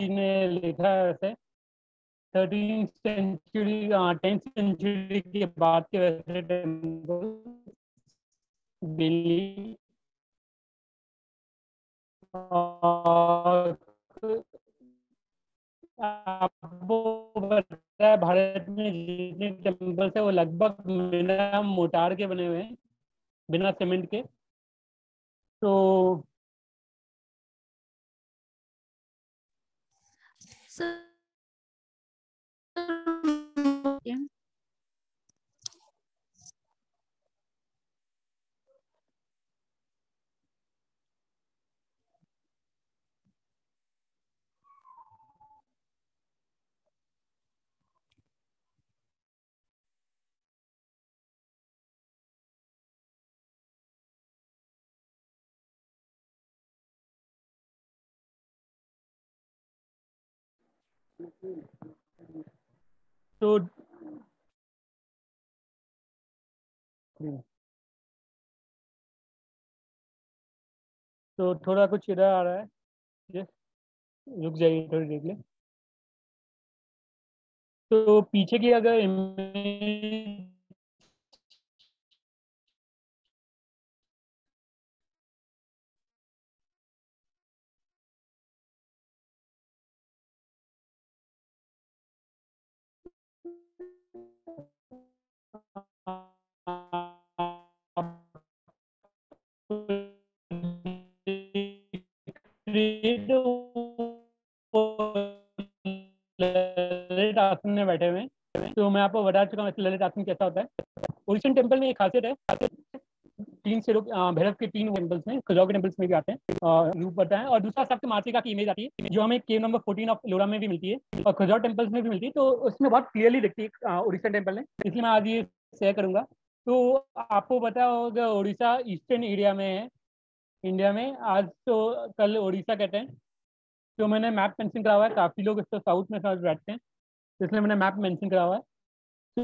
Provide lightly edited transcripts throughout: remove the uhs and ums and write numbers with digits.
ने लिखा है वैसे 13th सेंचुरी 10th सेंचुरी के बाद के वैसे टेम्पल दिल्ली और आपको पता है भारत में जितने टेम्पल्स है वो लगभग बिना मोटार के बने हुए हैं, बिना सीमेंट के। तो सर तो तो थोड़ा कुछ इधर आ रहा है, जस्ट रुक जाइए थोड़ी देर के लिए। तो पीछे की अगर इमेज ललित आसन में बैठे हुए हैं। तो मैं आपको बता चुका हूँ ललित आसन कैसा होता है। ओरिजिन टेम्पल में एक खासियत है, तीन सिरों भैरव के तीन टेम्पल्स में, खजुराहो के टेम्पल्स में भी आते हैं रूप पड़ता है। और दूसरा सबसे मातृका की इमेज आती है जो हमें केव नंबर 14 ऑफ लोरा में भी मिलती है और खजुराहो टेम्पल्स में भी मिलती है। तो उसमें बहुत क्लियरली दिखती है उड़ीसा टेम्पल में, इसलिए मैं आज ये शेयर करूंगा। तो आपको पता होगा उड़ीसा ईस्टर्न एरिया में है इंडिया में, आज तो कल उड़ीसा कहते हैं। तो मैंने मैप मेंशन करा हुआ है, काफ़ी लोग इसको साउथ में समझ बैठते हैं, इसलिए मैंने मैप मेंशन करा हुआ है।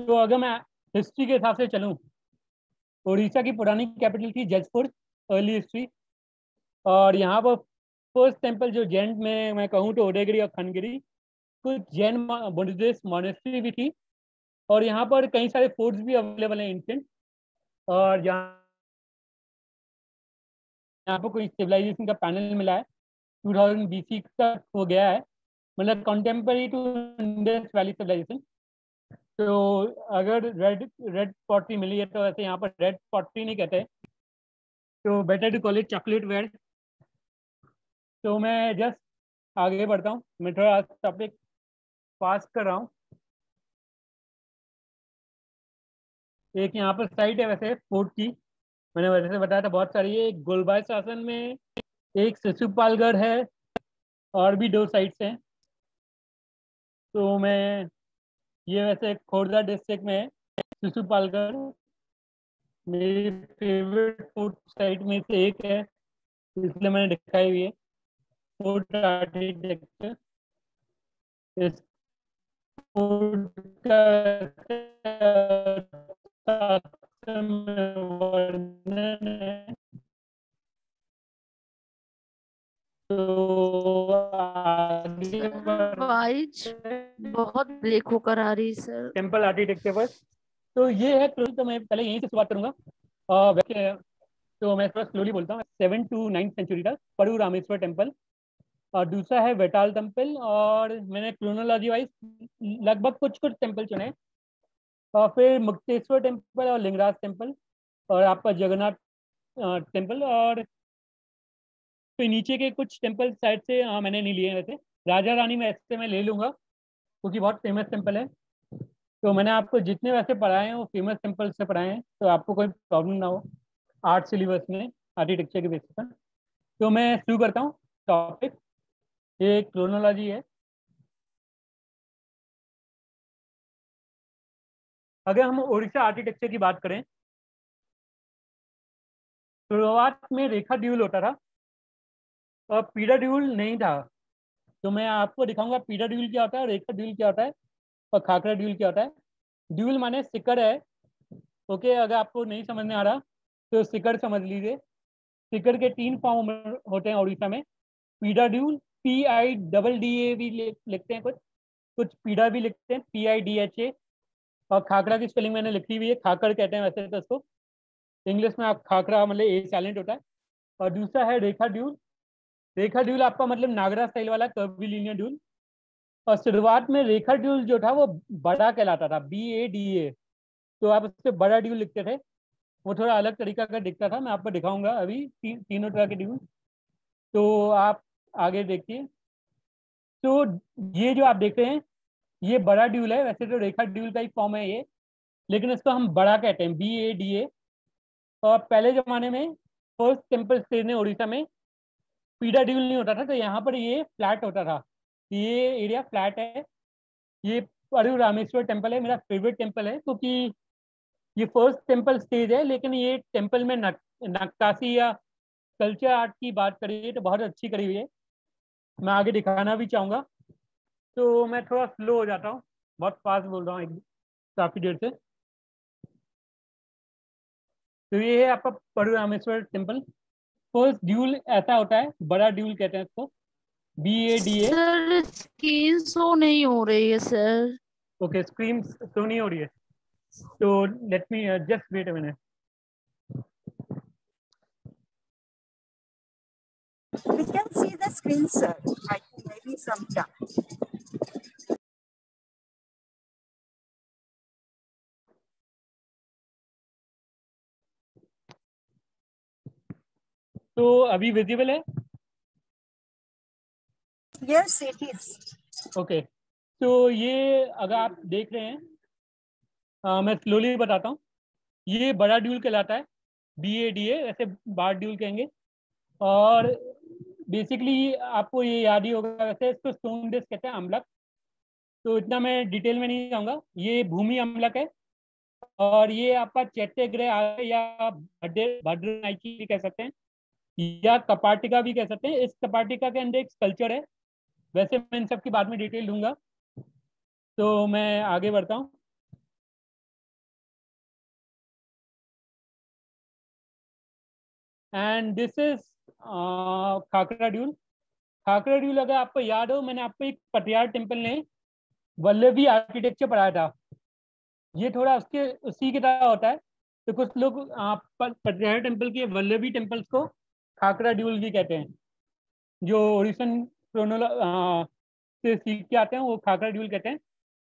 तो अगर मैं हिस्ट्री के हिसाब से चलूँ, उड़ीसा की पुरानी कैपिटल थी जजपुर, अर्ली हिस्ट्री। और यहाँ पर फर्स्ट टेम्पल जो जैन में मैं कहूँ तो उदयगिरी और खंडगिरी, कुछ जैन बुद्धिस्ट मॉनेस्ट्री भी थी। और यहाँ पर कई सारे फोर्ट्स भी अवेलेबल हैं एंशिएंट। और यहाँ पर कोई सिविलाइजेशन का पैनल मिला है 2000 BC तक हो गया है, मतलब contemporary to Indus valley civilisation. तो अगर रेड रेड पॉटरी मिली है तो वैसे यहाँ पर रेड पॉटरी नहीं कहते, तो better to call it chocolate ware. तो मैं जस्ट आगे बढ़ता हूँ, मैं थोड़ा टॉपिक पास कर रहा हूँ। एक यहाँ पर साइट है वैसे फोर्ट की, मैंने वैसे से बताया था बहुत सारी है। एक गोलबाई शासन में, एक शिशुपालगढ़ है, और भी दो साइट्स हैं। तो मैं ये वैसे खोर्धा डिस्ट्रिक्ट में है शिशुपालगढ़, मेरी फेवरेट फोर्ट साइट में से एक है, इसलिए मैंने दिखाई हुई है। फोर्ट आर्किटेक्चर, इस फोर्ट का वर्णन है। तो आगे सर वाइज बहुत ब्रेक होकर आ रही सर। टेम्पल आर्किटेक्चर पर, तो ये है तो मैं पहले यहीं से शुरुआत करूंगा। वैसे तो मैं थोड़ा स्लोली बोलता हूँ। 7 to 9th सेंचुरी तक पड़ू रामेश्वर टेम्पल, और दूसरा है वेटाल टेम्पल। और मैंने क्रोनोलॉजी वाइज लगभग कुछ कुछ टेम्पल चुने, और फिर मुक्तेश्वर टेम्पल और लिंगराज टेम्पल और आपका जगन्नाथ टेम्पल। और फिर नीचे के कुछ टेम्पल साइड से मैंने नहीं लिए हैं वैसे। राजा रानी में ऐसे मैं ले लूंगा क्योंकि बहुत फेमस टेम्पल है। तो मैंने आपको जितने वैसे पढ़ाए हैं वो फेमस टेम्पल से पढ़ाए हैं, तो आपको कोई प्रॉब्लम ना हो आर्ट सिलेबस में आर्किटेक्चर के बेसिस पर। तो मैं शुरू करता हूँ टॉपिक। ये क्रोनोलॉजी है। अगर हम उड़ीसा आर्किटेक्चर की बात करें, शुरुआत में रेखा ड्यूल होता था और पीडा ड्यूल नहीं था। तो मैं आपको दिखाऊंगा पीडा ड्यूल क्या होता है, रेखा ड्यूल क्या होता है, और खाकरा ड्यूल क्या होता है। ड्यूल माने सिकड़ है। ओके, अगर आपको नहीं समझ में आ रहा तो सिकड़ समझ लीजिए। सिकड़ के तीन फॉर्म होते हैं उड़ीसा में, पीडा ड्यूल, PIDDA भी लिखते हैं, कुछ पीड़ा भी लिखते हैं, PIDHA। और खाकरा की स्पेलिंग मैंने लिखी हुई है, खाकर कहते हैं वैसे तो उसको, इंग्लिश में आप खाकरा मतलब ए साइलेंट होता है। और दूसरा है रेखा ड्यूल। रेखा ड्यूल आपका मतलब नागरा स्टाइल वाला कर्वीलिनियर ड्यूल। और शुरुआत में रेखा ड्यूल जो था वो बड़ा कहलाता था, BADA। तो आप उससे बड़ा ड्यूल लिखते थे, वो थोड़ा अलग तरीका का दिखता था। मैं आपको दिखाऊंगा अभी तीनों तरह के ड्यूल। तो आप आगे देखिए। तो ये जो आप देख रहे हैं ये बड़ा ड्यूल है, वैसे तो रेखा ड्यूल का ही फॉर्म है ये, लेकिन इसको हम बड़ा कहते हैं, BADA। और पहले जमाने में फर्स्ट टेम्पल स्टेज ने उड़ीसा में पीडा ड्यूल नहीं होता था, तो यहाँ पर ये फ्लैट होता था। ये एरिया फ्लैट है। ये परू रामेश्वर टेम्पल है, मेरा फेवरेट टेम्पल है, क्योंकि ये फर्स्ट टेम्पल स्टेज है, लेकिन ये टेम्पल में नक्काशी या कल्चर आर्ट की बात करिए तो बहुत अच्छी करी हुई है। मैं आगे दिखाना भी चाहूँगा। तो मैं थोड़ा स्लो हो जाता हूँ, बहुत फास्ट बोल रहा हूँ काफ़ी देर से। तो ये है आपका परू रामेश्वर टेम्पल। फर्स्ट ड्यूल ऐसा होता है, बड़ा ड्यूल कहते हैं इसको, BADA। सर स्क्रीन शो नहीं हो रही है सर। ओके, स्क्रीन शो नहीं हो रही है, तो let me just wait a minute. We can see the screen, sir. I think maybe some time. तो अभी विजिबल है? Yes, it is. ओके। तो ये अगर आप देख रहे हैं, मैं स्लोली बताता हूँ। ये बड़ा ड्यूल कहलाता है, BADA, ऐसे बार ड्यूल कहेंगे। और बेसिकली आपको ये याद ही होगा, वैसे इसको स्टोन डिस्क कहते हैं, अम्लक। तो इतना मैं डिटेल में नहीं जाऊँगा। ये भूमि अम्लक है, और ये आपका चैत्यग्रह या भद्र नाइकी भी कह सकते हैं, या कपाटिका भी कह सकते हैं। इस कपाटिका के अंदर एक स्कल्पचर है, वैसे मैं इन सब की बाद में डिटेल दूंगा। तो मैं आगे बढ़ता हूँ। And this is Khakhara deul. Khakhara deul अगर आपको याद हो, मैंने आपको एक पटियार टेम्पल ने वल्लभी आर्किटेक्चर पढ़ाया था। ये थोड़ा उसके उसी की तरह होता है। तो कुछ लोग पटियार टेम्पल के वल्लभी टेम्पल्स को खाकरा ड्यूल भी कहते हैं। जो ओरिसन क्रोनोला से सीख के आते हैं वो खाकरा ड्यूल कहते हैं।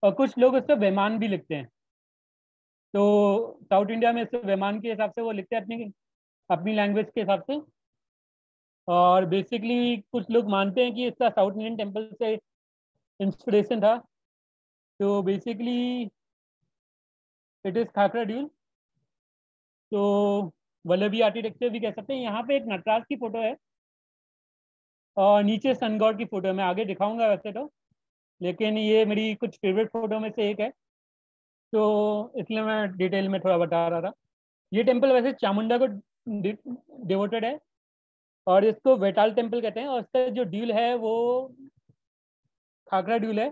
और कुछ लोग उससे वैमान भी लिखते हैं। तो साउथ इंडिया में इससे वैमान के हिसाब से वो लिखते हैं, अपनी अपनी लैंग्वेज के हिसाब से। और बेसिकली कुछ लोग मानते हैं कि इसका साउथ इंडियन टेम्पल से इंस्पिरेशन था। तो basically it is Khakhara deul. तो वल्लभी आर्किटेक्चर भी कह सकते हैं। यहाँ पे एक नटराज की फोटो है, और नीचे सन गॉड की फोटो है। मैं आगे दिखाऊंगा वैसे तो, लेकिन ये मेरी कुछ फेवरेट फोटो में से एक है, तो इसलिए मैं डिटेल में थोड़ा बता रहा था। ये टेम्पल वैसे चामुंडा को डिवोटेड है, और इसको वेटाल टेम्पल कहते हैं। और इसका जो ड्यूल है वो खाकरा ड्यूल है।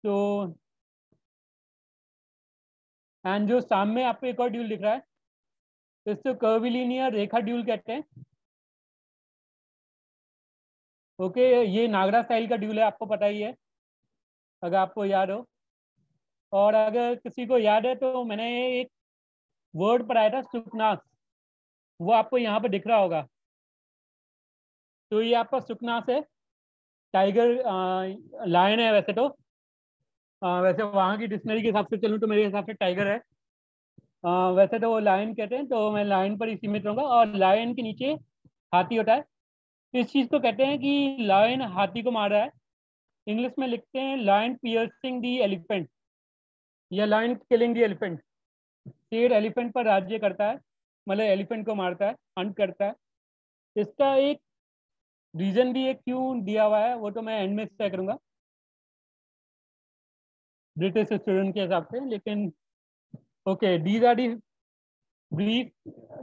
तो एंड जो सामने आपको एक और ड्यूल दिख रहा है, इसको कर्विलिनियर रेखा ड्यूल कहते हैं। ओके, ये नागरा स्टाइल का ड्यूल है, आपको पता ही है अगर आपको याद हो। और अगर किसी को याद है तो मैंने एक वर्ड पढ़ाया था, सुकनास, वो आपको यहाँ पर दिख रहा होगा। तो ये आपका सुकनास है, टाइगर लायन है वैसे तो। वैसे वहाँ की डिक्शनरी के हिसाब से चलूँ तो मेरे हिसाब से टाइगर है। वैसे तो वो लायन कहते हैं, तो मैं लायन पर ही सीमित रहूँगा। और लायन के नीचे हाथी होता है। इस चीज़ को कहते हैं कि लायन हाथी को मार रहा है। इंग्लिश में लिखते हैं लायन पियर्सिंग दी एलिफेंट, या लायन किलिंग दी एलिफेंट। शेर एलिफेंट पर राज्य करता है, मतलब एलिफेंट को मारता है, हंट करता है। इसका एक रीजन भी है क्यों दिया हुआ है, वो तो मैं एंड में तय करूँगा ब्रिटिश स्टूडेंट के हिसाब से। लेकिन okay, these are the brief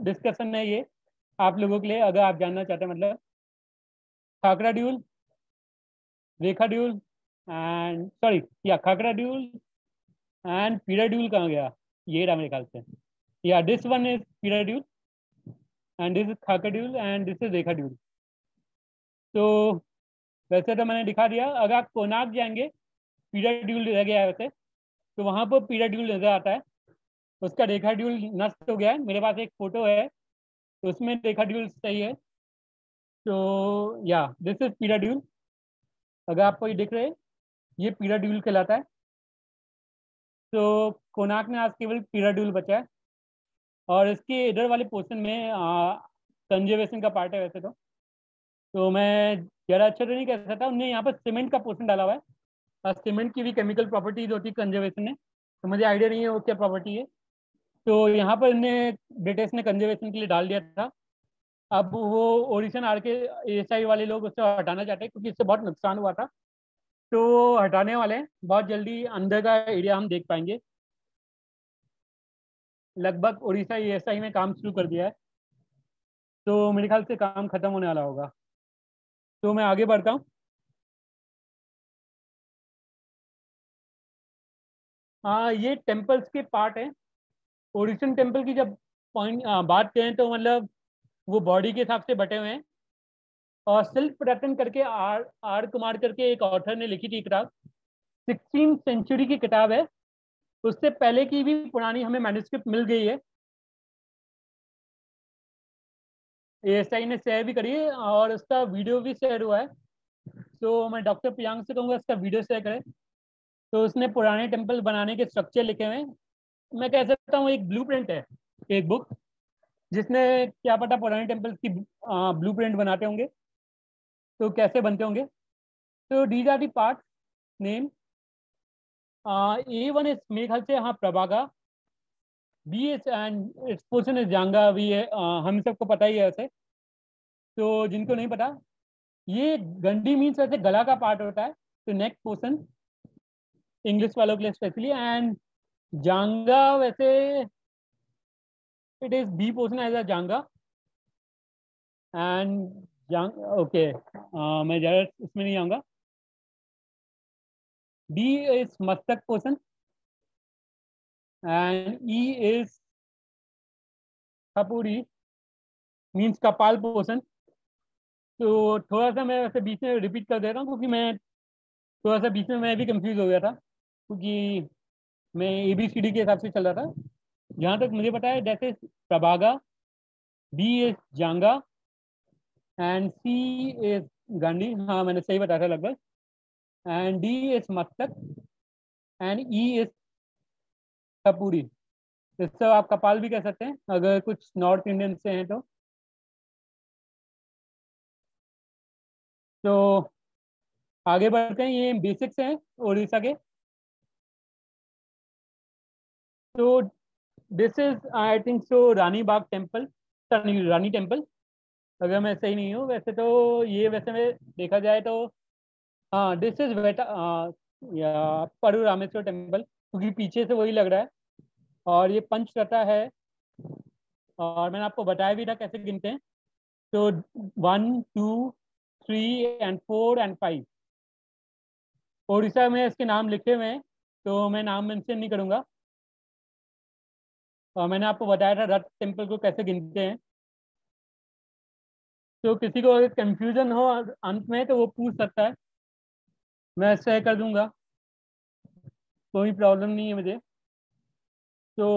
discussion है ये आप लोगों के लिए, अगर आप जानना चाहते हैं। मतलब खाकरा ड्यूल, रेखा ड्यूल एंड सॉरी, या खाकरा ड्यूल एंड पीरा ड्यूल कहाँ गया? ये रहा मेरे ख्याल से। या this one is Pidha deul, and this is Khakhara deul, and this is Rekha deul. तो वैसे तो मैंने दिखा दिया। अगर आप कोणार्क जाएंगे, पीरियड रह गया है वैसे, तो वहाँ पर पीरियड नजर आता है। उसका रेखा ड्यूल नष्ट हो गया है। मेरे पास एक फोटो है, तो उसमें रेखा ड्यूल सही है। तो या दिस इज पीरियड ड्यूल। अगर आपको ये दिख रहे हैं, ये पीरियड ड्यूल कहलाता है। तो कोणार्क में आज केवल पीरियड ड्यूल बचा है, और इसके इधर वाले पोर्शन में कंजर्वेशन का पार्ट है वैसे तो मैं ज़्यादा अच्छा तो नहीं कह सकता। उन्होंने यहाँ पर सीमेंट का पोर्शन डाला हुआ है, और सीमेंट की भी केमिकल प्रॉपर्टीज होती है कंजर्वेशन में, तो मुझे आइडिया नहीं है वो क्या प्रॉपर्टी है। तो यहाँ पर इन्हें ब्रिटिश ने कंजर्वेशन के लिए डाल दिया था। अब वो ओडिशन आर के एएसआई वाले लोग उससे हटाना चाहते हैं, क्योंकि इससे बहुत नुकसान हुआ था। तो वो हटाने वाले हैं, बहुत जल्दी अंदर का एरिया हम देख पाएंगे। लगभग उड़ीसा एएसआई में काम शुरू कर दिया है, तो मेरे ख्याल से काम खत्म होने वाला होगा। तो मैं आगे बढ़ता हूँ। हाँ, ये टेम्पल्स के पार्ट हैं। ओडिशन टेम्पल की जब पॉइंट बात करें तो मतलब वो बॉडी के हिसाब से बटे हुए हैं। और शिल्प रतन करके आर आर कुमार करके एक ऑथर ने लिखी थी किताब, 16th सेंचुरी की किताब है। उससे पहले की भी पुरानी हमें मैन्युस्क्रिप्ट मिल गई है, एएसआई ने शेयर भी करी है, और उसका वीडियो भी शेयर हुआ है। तो मैं डॉक्टर प्रियांक से कहूँगा इसका वीडियो शेयर करें। तो उसने पुराने टेम्पल बनाने के स्ट्रक्चर लिखे हुए हैं। मैं कह सकता हूँ एक ब्लूप्रिंट है, एक बुक, जिसने क्या पता पुराने टेम्पल्स की ब्लूप्रिंट बनाते होंगे, तो कैसे बनते होंगे। तो these are the part name. A1 is मेरे ख्याल से हाँ प्रभागा, B is and it's portion is जांगा भी है। हम सबको पता ही है वैसे, तो जिनको नहीं पता, ये गंडी मीन्स वैसे गला का पार्ट होता है, तो नेक पोर्शन इंग्लिश वालों के लिए स्पेशली। एंड जांगा वैसे it is B portion as a जांगा एंड जांग ओके। मैं ज़्यादा इसमें नहीं आऊँगा। डी इज मस्तक पोर्शन एंड ई इज खपुरी मीन्स कपाल पोर्शन। तो थोड़ा सा मैं वैसे बीच में रिपीट कर दे रहा हूँ, क्योंकि मैं थोड़ा सा बीच में मैं भी कंफ्यूज हो गया था, क्योंकि मैं ABCD के हिसाब से चल रहा था। जहाँ तक मुझे पता है दैट इज प्रभागा, बी इज जांगा एंड सी इज गांडी। हाँ, मैंने सही बताया था लगभग। एंड डी इज मस्तक एंड ई इज कपूरी। इससे आप कपाल भी कह सकते हैं अगर कुछ नॉर्थ इंडियन से हैं तो। आगे बढ़ते हैं। ये बेसिक्स हैं उड़ीसा के। तो this is I think so Rani Bagh temple, Rani temple, अगर मैं सही नहीं हूँ वैसे तो। ये वैसे में देखा जाए तो हाँ, दिस इज वेटा या परू रामेश्वर टेम्पल, क्योंकि पीछे से वही लग रहा है। और ये पंचतत्व है, और मैंने आपको बताया भी था कैसे गिनते हैं। तो 1 2 3 and 4 and 5 उड़ीसा में इसके नाम लिखे हुए हैं, तो मैं नाम मेंशन नहीं करूँगा। और मैंने आपको बताया था रथ टेम्पल को कैसे गिनते हैं। तो किसी को अगर कंफ्यूजन हो अंत में तो वो पूछ सकता है, मैं शेयर कर दूंगा, कोई प्रॉब्लम नहीं है मुझे। तो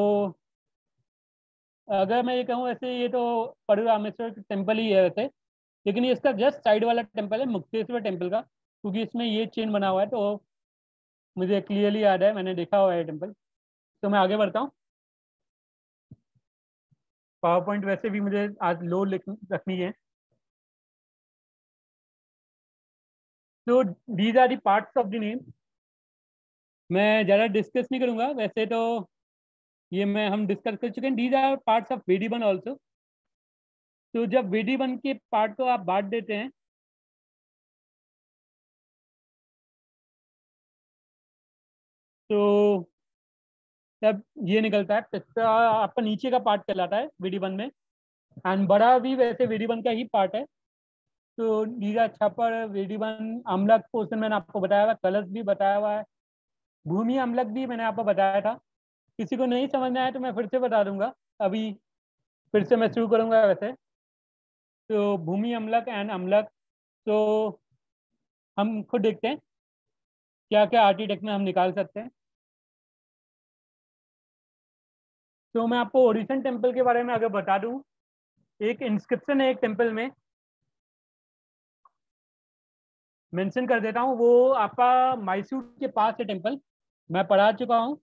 अगर मैं ये कहूँ वैसे ये तो परू रामेश्वर टेम्पल ही है वैसे, लेकिन ये इसका जस्ट साइड वाला टेम्पल है मुक्तेश्वर टेम्पल का, क्योंकि इसमें ये चेन बना हुआ है, तो मुझे क्लियरली याद है, मैंने देखा हुआ है टेम्पल। तो मैं आगे बढ़ता हूँ। पावर पॉइंट वैसे भी मुझे आज लोड रखनी है। तो these are the parts of the name. मैं ज़्यादा डिस्कस नहीं करूँगा वैसे तो, ये मैं हम डिस्कस कर चुके हैं। दीज आर पार्ट्स ऑफ वेदीवन ऑल्सो। तो जब वेदीवन के पार्ट को आप बांट देते हैं, तो तब ये निकलता है पिस्ता आपका नीचे का पार्ट कहलाता है वेदीवन में। एंड बड़ा भी वैसे वेदीवन का ही पार्ट है। तो नीरा छपर वेदीवन अम्लक पोर्शन मैंने आपको बताया हुआ, कलश भी बताया हुआ है, भूमि अम्लक भी मैंने आपको बताया था। किसी को नहीं समझ में आया तो मैं फिर से बता दूंगा। अभी फिर से मैं शुरू करूंगा वैसे। तो भूमि अम्लक एंड अम्लक तो हम खुद देखते हैं क्या क्या आर्किटेक्ट में हम निकाल सकते हैं। तो मैं आपको ओरिसन टेम्पल के बारे में अगर बता दूं, एक इंस्क्रिप्शन है एक टेम्पल में, मेंशन कर देता हूँ। वो आपका मैसूर के पास है टेम्पल, मैं पढ़ा चुका हूँ,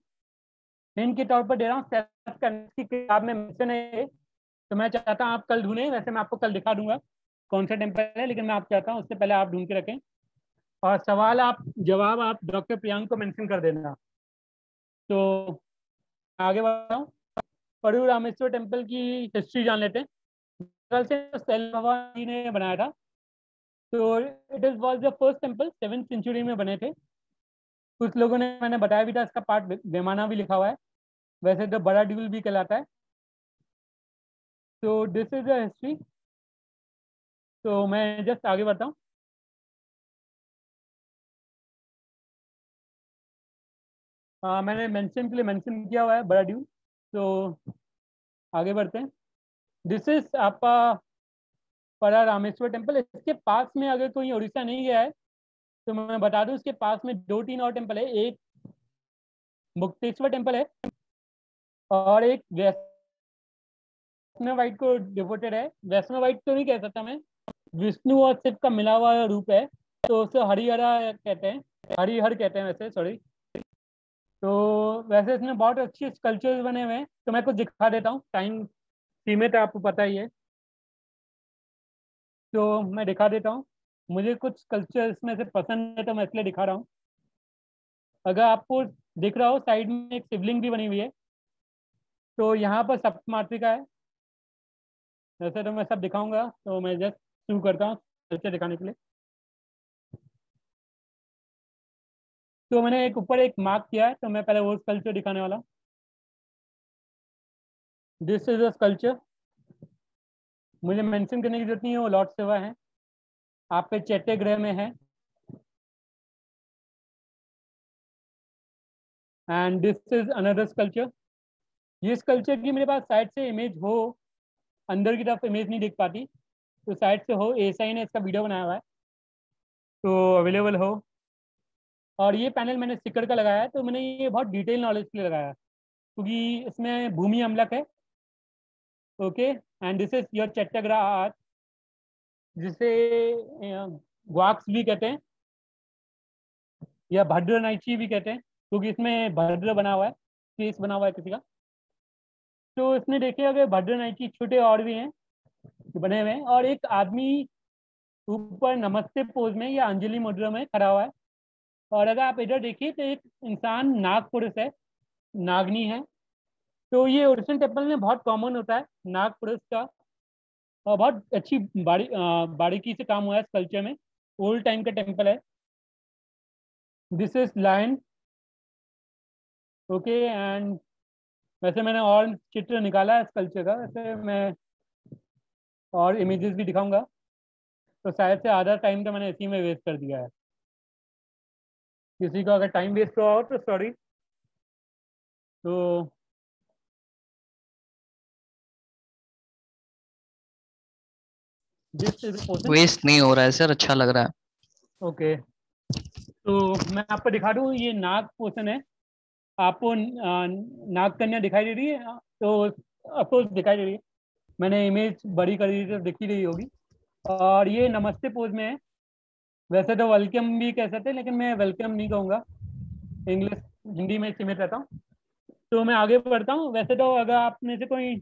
हिंट के तौर पर दे रहा हूँ। सेल्फ की किताब में मेंशन है। तो मैं चाहता हूँ आप कल ढूंढें, वैसे मैं आपको कल दिखा दूंगा कौन सा टेम्पल है, लेकिन मैं आप चाहता हूँ उससे पहले आप ढूंढ के रखें, और सवाल आप जवाब आप डॉक्टर प्रियांक को मेंशन कर देना। तो आगे बढ़ाऊँ, पड़ू रामेश्वर टेम्पल की हिस्ट्री जान लेते हैं। कल से सेल भगवान जी ने बनाया था। तो it is was the first temple, 7th century में बने थे। कुछ लोगों ने, मैंने बताया भी था, इसका पार्ट वेमाना भी लिखा हुआ है, वैसे तो बड़ा ड्यूल भी कहलाता है। तो दिस इज द हिस्ट्री। तो मैं जस्ट आगे बढ़ता हूँ। मैंने मेंशन के लिए मेंशन किया हुआ है बड़ा ड्यूल। तो आगे बढ़ते हैं। दिस इज आपका परा रामेश्वर टेम्पल। इसके पास में अगर कोई उड़ीसा नहीं गया है तो मैं बता दूं, इसके पास में 2-3 और टेम्पल है। एक मुक्तेश्वर टेम्पल है, और एक वैष्णव वाइट को डिवोटेड है। वैष्णव वाइट तो नहीं कह सकता मैं, विष्णु और शिव का मिला हुआ रूप है, तो उसे हरिहरा कहते हैं, हरिहर कहते हैं वैसे, सॉरी। तो वैसे इसमें बहुत अच्छे स्कल्पचर्स बने हुए हैं, तो मैं कुछ दिखा देता हूँ, टाइम सीमित है आपको पता ही है। तो मैं दिखा देता हूँ, मुझे कुछ स्कल्पचर इसमें से पसंद है तो मैं इसलिए दिखा रहा हूँ। अगर आपको दिख रहा हो, साइड में एक शिवलिंग भी बनी हुई है। तो यहाँ पर सप्त मातृका है। वैसे तो मैं सब दिखाऊंगा, तो मैं जस्ट शुरू करता हूँ स्कल्पचर दिखाने के लिए। तो मैंने एक ऊपर एक मार्क किया है, तो मैं पहले वो स्कल्पचर दिखाने वाला हूँ। दिस इज अ स्कल्पचर, मुझे मेंशन करने की जरूरत नहीं है, वो लॉर्ड शिवा है, आपके चैत्य ग्रह में है। And this is another sculpture. ये स्कल्पचर की मेरे पास साइड से इमेज हो, अंदर की तरफ इमेज नहीं दिख पाती, तो साइड से हो, एएसआई ने इसका वीडियो बनाया हुआ है, तो अवेलेबल हो। और ये पैनल मैंने स्टिकर का लगाया है, तो मैंने ये बहुत डिटेल नॉलेज के लिए लगाया है, क्योंकि इसमें भूमि अमलक है। Okay, and this is your चट्टग्रा आर्ट, जिसे ग्वाक्स भी कहते हैं, या भद्र नाइची भी कहते हैं, क्योंकि इसमें भद्र बना हुआ है, केस बना हुआ है किसी का। तो इसमें देखिए, अगर भद्र नाइची छोटे और भी हैं जो बने हुए हैं, और एक आदमी ऊपर नमस्ते पोज में या अंजलि मुद्रा में खड़ा हुआ है। और अगर आप इधर देखिए तो एक इंसान नाग पुरुष है, नागनी है। तो ये ओरिजिनल टेम्पल में बहुत कॉमन होता है नाग पुरुष का, और बहुत अच्छी बारीकी से काम हुआ है इस कल्चर में, ओल्ड टाइम का टेम्पल है। This is lion. Okay, and वैसे मैंने और चित्र निकाला है इस कल्चर का, वैसे मैं और इमेजेस भी दिखाऊंगा, तो शायद से आधा टाइम तो मैंने इसी में वेस्ट कर दिया है। किसी को अगर टाइम वेस्ट हुआ हो तो सॉरी। तो दिस इज पोर्शन। वेस्ट नहीं हो रहा है सर, अच्छा लग रहा है। ओके, तो मैं आपको दिखा दूँ, ये नाग पोर्शन है। आपको नाग कन्या दिखाई दे रही है? तो अफकोर्स दिखाई दे रही है, मैंने इमेज बड़ी कर दी तो दिख ही रही होगी। और ये नमस्ते पोज में है। वैसे तो वेलकम भी कह सकते हैं, लेकिन मैं वेलकम नहीं कहूँगा, इंग्लिश हिंदी में सीमित रहता हूँ। तो मैं आगे बढ़ता हूँ। वैसे तो अगर आप में से कोई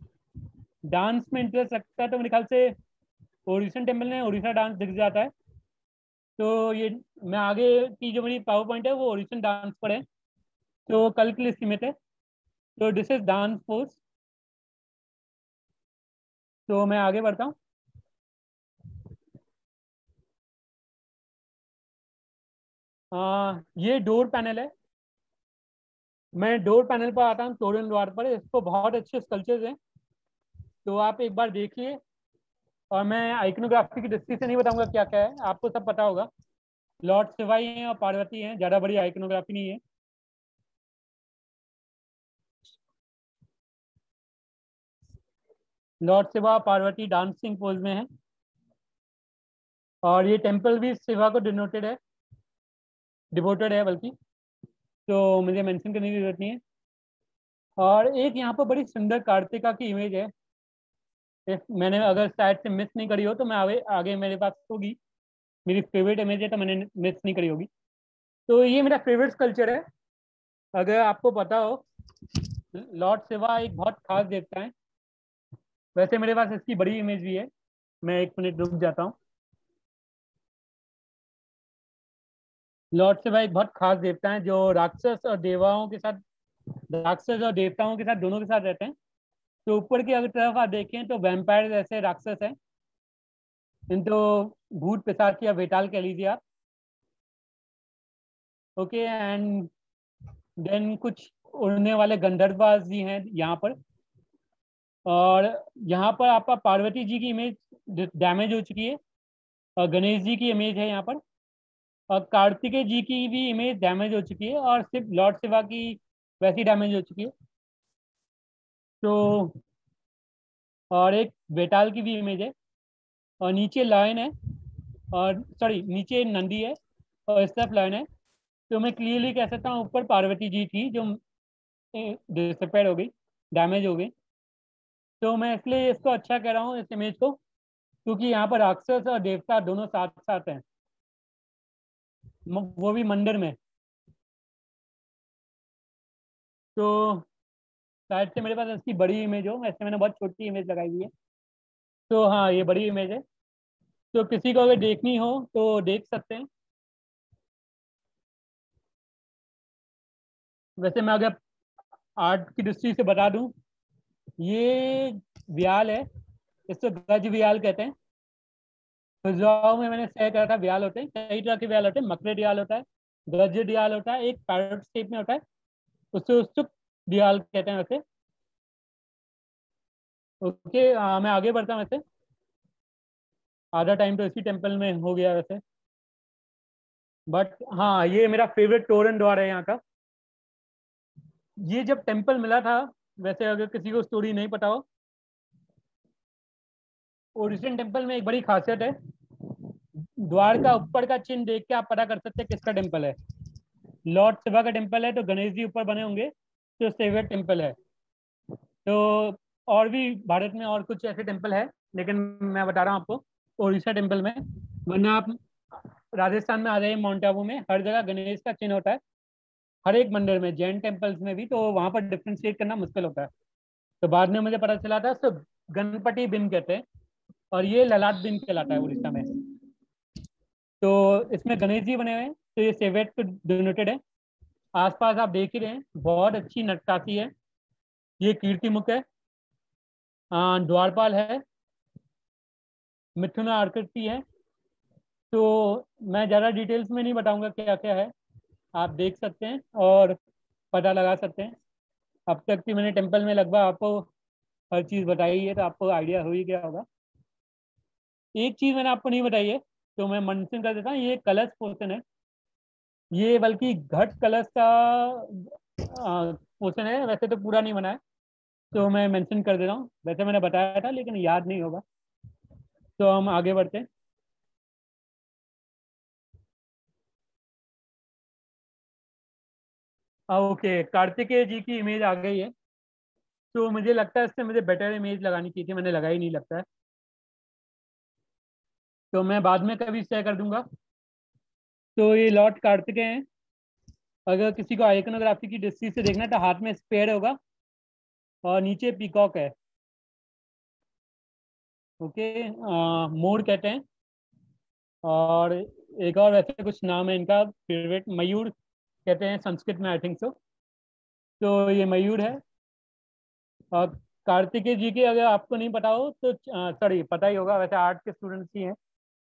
डांस में इंटरेस्ट रखता है तो मेरे ख्याल से ओडिशन टेम्पल में ओडिशा डांस दिख जाता है। तो ये मैं आगे की जो मेरी पावर पॉइंट है वो ओडिशन डांस पर है, तो कल के लिए सीमित है। तो दिस इज डांस पोज। तो मैं आगे बढ़ता हूँ। ये डोर पैनल है। मैं डोर पैनल पर आता हूँ, तोरण द्वार पर, इसको बहुत अच्छे स्कल्पचर्स हैं, तो आप एक बार देखिए। और मैं आइकनोग्राफी की दृष्टि से नहीं बताऊंगा क्या क्या है, आपको सब पता होगा। लॉर्ड शिवाई हैं और पार्वती हैं, ज़्यादा बड़ी आइकनोग्राफी नहीं है। Lord Shiva Parvati dancing pose में है। और ये टेम्पल भी शिवा को डिनोटेड है, डिवोटेड है बल्कि, तो मुझे मेंशन करने की जरूरत नहीं है। और एक यहाँ पर बड़ी सुंदर कार्तिका की इमेज है, मैंने अगर शायद से मिस नहीं करी हो तो मैं आगे आगे मेरे पास होगी, मेरी फेवरेट इमेज है तो मैंने मिस नहीं करी होगी। तो ये मेरा फेवरेट स्कल्पचर है। अगर आपको पता हो, लॉर्ड शिवा एक बहुत खास देवता है। वैसे मेरे पास इसकी बड़ी इमेज भी है, मैं एक मिनट रुक जाता हूँ। लॉर्ड शिवा एक बहुत खास देवता है जो राक्षस और देवाओं के साथ, राक्षस और देवताओं के साथ दोनों के साथ रहते हैं। तो ऊपर की अगर तरफ आप देखें तो वैम्पायर जैसे राक्षस है, इनको भूत पिशाच या वेताल कह लीजिए आप। ओके, एंड देन कुछ उड़ने वाले गंधर्वबाज भी हैं यहाँ पर। और यहाँ पर आपका पार्वती जी की इमेज डैमेज हो चुकी है, और गणेश जी की इमेज है यहाँ पर, और कार्तिकेय जी की भी इमेज डैमेज हो चुकी है, और सिर्फ लॉर्ड शिवा की वैसी डैमेज हो चुकी है। तो और एक बेताल की भी इमेज है, और नीचे लायन है, और सॉरी नीचे नंदी है और इस तरफ लायन है। तो मैं क्लियरली कह सकता हूँ ऊपर पार्वती जी थी जो डिसअपेयर हो गई, डैमेज हो गई। तो मैं इसलिए इसको अच्छा कह रहा हूँ इस इमेज को, क्योंकि यहाँ पर राक्षस और देवता दोनों साथ साथ हैं, वो भी मंदिर में। तो शायद से मेरे पास इसकी बड़ी इमेज हो, वैसे मैंने बहुत छोटी इमेज लगाई हुई है। तो हाँ, ये बड़ी इमेज है, तो किसी को अगर देखनी हो तो देख सकते हैं। वैसे मैं अगर आर्ट की दृष्टि से बता दूं, ये व्याल है, इसको गज व्याल कहते हैं। खजुराहो में मैंने शेयर करा था, व्याल होते हैं, कई तरह के व्याल होते हैं। मकरे व्याल होता है, गज व्याल होता है, एक पैरट शेप में होता है, उससे उत्सुक व्याल कहते हैं वैसे। ओके, मैं आगे बढ़ता हूँ। वैसे आधा टाइम तो इसी टेम्पल में हो गया वैसे, बट हाँ, ये मेरा फेवरेट तोरण द्वार है यहाँ का। ये जब टेम्पल मिला था, वैसे अगर किसी को स्टोरी नहीं पता हो, ओरिजिन टेम्पल में एक बड़ी खासियत है, द्वार का ऊपर का चिन्ह देख के आप पता कर सकते हैं किसका टेम्पल है। लॉर्ड शिवा का टेम्पल है तो गणेश जी ऊपर बने होंगे, तो सेवियर टेम्पल है। तो और भी भारत में और कुछ ऐसे टेम्पल है, लेकिन मैं बता रहा हूँ आपको ओडिशा टेम्पल में। वरना आप राजस्थान में आ जाइए, माउंट आबू में हर जगह गणेश का चिन्ह होता है, हर एक मंदिर में, जैन टेम्पल्स में भी। तो वहाँ पर डिफ्रेंशिएट करना मुश्किल होता है। तो बाद में मुझे पता चला था, तो गणपति बिन कहते हैं, और ये ललाट बिन कहलाता है उड़ीसा में। तो इसमें गणेश जी बने हुए हैं, तो ये सेवेट पे डोनेटेड है। आसपास आप देख ही रहे हैं, बहुत अच्छी नक्काशी है। ये कीर्ति मुख है, द्वारपाल है, मिथुना आकृति है। तो मैं ज़्यादा डिटेल्स में नहीं बताऊंगा क्या क्या है, आप देख सकते हैं और पता लगा सकते हैं। अब तक की मैंने टेम्पल में लगभग आपको हर चीज़ बताई है, तो आपको आइडिया हो ही गया होगा। एक चीज़ मैंने आपको नहीं बताई है, तो मैं मेंशन कर देता हूँ, ये कलश पोर्शन है। ये बल्कि घट कलश का पोर्शन है, वैसे तो पूरा नहीं बना है, तो मैं मेंशन कर दे रहा हूँ। वैसे मैंने बताया था लेकिन याद नहीं होगा। तो हम आगे बढ़ते हैं। ओके, कार्तिकेय जी की इमेज आ गई है। तो मुझे लगता है इससे मुझे बेटर इमेज लगानी चाहिए थी, मैंने लगाई नहीं लगता है, तो मैं बाद में कभी शेयर कर दूंगा। तो ये लॉर्ड कार्तिकेय हैं। अगर किसी को आइकनोग्राफी की दृष्टि से देखना है तो हाथ में स्पेयर होगा और नीचे पीकॉक है। ओके, मोर कहते हैं। और एक और वैसे कुछ नाम है इनका फेवरेट, मयूर कहते हैं संस्कृत में, आई थिंक सो। तो ये मयूर है। और कार्तिकेय जी के अगर आपको नहीं पता हो तो सॉरी, पता ही होगा, वैसे आर्ट के स्टूडेंट्स ही हैं।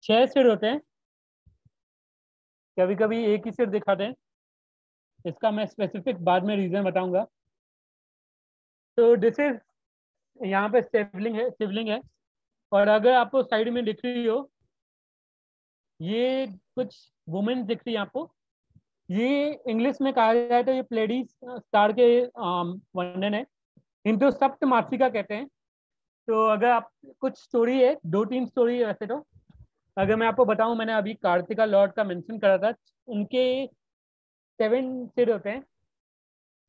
6 सिर होते हैं, कभी कभी एक ही सिर दिखाते हैं। इसका मैं स्पेसिफिक बाद में रीजन बताऊंगा। तो दिस इज, यहाँ पे शिवलिंग है, शिवलिंग है। और अगर आपको साइड में दिख रही हो, ये कुछ वुमेन दिख रही है आपको। ये इंग्लिश में कहा जाए तो ये प्लेडीज स्टार के वर्णन है, इनको सप्त मासिका कहते हैं। तो अगर आप, कुछ स्टोरी है, 2-3 स्टोरी है वैसे तो। अगर मैं आपको बताऊं, मैंने अभी कार्तिका लॉर्ड का मेंशन करा था, उनके 7 सिर होते हैं,